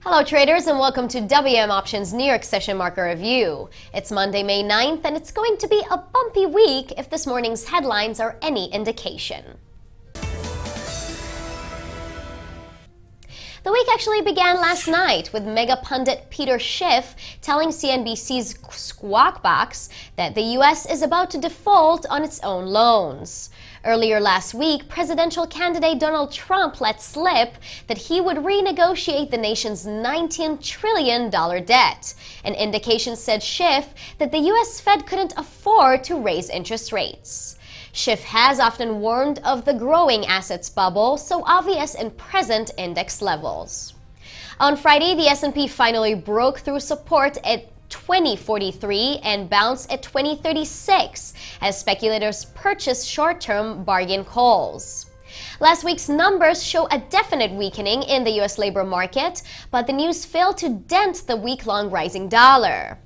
Hello traders and welcome to WMoption's New York Session Market Review. It's Monday, May 9th and it's going to be a bumpy week if this morning's headlines are any indication. The week actually began last night with mega pundit Peter Schiff telling CNBC's Squawk Box that the U.S. is about to default on its own loans. Earlier last week, presidential candidate Donald Trump let slip that he would renegotiate the nation's $19 trillion debt. An indication, said Schiff, that the U.S. Fed couldn't afford to raise interest rates. Schiff has often warned of the growing assets bubble, so obvious in present index levels. On Friday, the S&P finally broke through support at 2043 and bounced at 2036 as speculators purchased short-term bargain calls. Last week's numbers show a definite weakening in the U.S. labor market, but the news failed to dent the week-long rising dollar.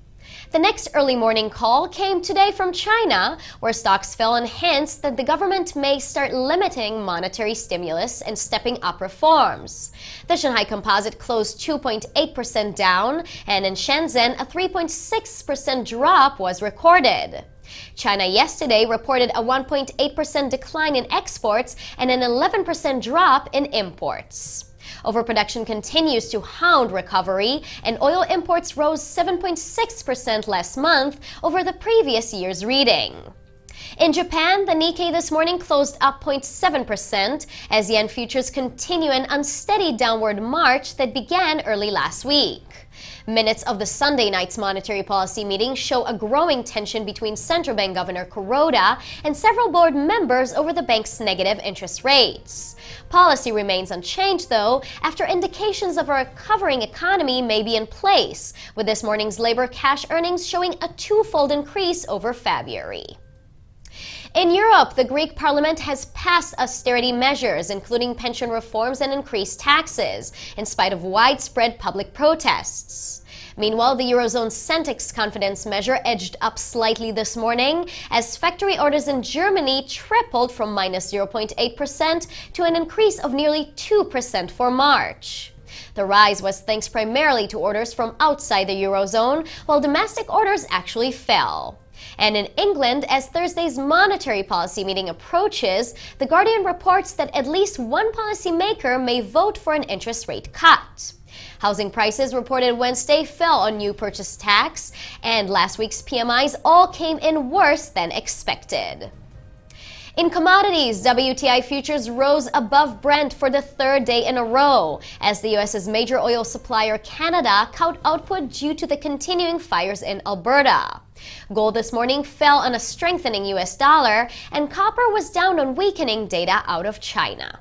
The next early morning call came today from China, where stocks fell on hints that the government may start limiting monetary stimulus and stepping up reforms. The Shanghai Composite closed 2.8% down, and in Shenzhen, a 3.6% drop was recorded. China yesterday reported a 1.8% decline in exports and an 11% drop in imports. Overproduction continues to hound recovery, and oil imports rose 7.6% last month over the previous year's reading. In Japan, the Nikkei this morning closed up 0.7% as yen futures continue an unsteady downward march that began early last week. Minutes of the Sunday night's monetary policy meeting show a growing tension between Central Bank Governor Kuroda and several board members over the bank's negative interest rates. Policy remains unchanged, though, after indications of a recovering economy may be in place, with this morning's labor cash earnings showing a twofold increase over February. In Europe, the Greek parliament has passed austerity measures, including pension reforms and increased taxes, in spite of widespread public protests. Meanwhile, the Eurozone's Centix confidence measure edged up slightly this morning as factory orders in Germany tripled from minus 0.8% to an increase of nearly 2% for March. The rise was thanks primarily to orders from outside the Eurozone, while domestic orders actually fell. And in England, as Thursday's monetary policy meeting approaches, The Guardian reports that at least one policymaker may vote for an interest rate cut. Housing prices reported Wednesday fell on new purchase tax, and last week's PMIs all came in worse than expected. In commodities, WTI futures rose above Brent for the third day in a row, as the U.S.'s major oil supplier Canada cut output due to the continuing fires in Alberta. Gold this morning fell on a strengthening U.S. dollar, and copper was down on weakening data out of China.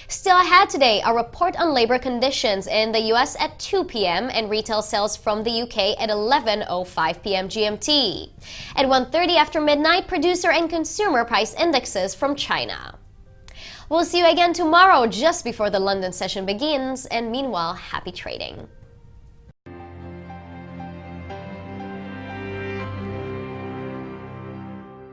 Still ahead today, a report on labor conditions in the U.S. at 2 p.m. and retail sales from the U.K. at 11:05 p.m. GMT. At 1:30 after midnight, producer and consumer price indexes from China. We'll see you again tomorrow just before the London session begins, and meanwhile, happy trading.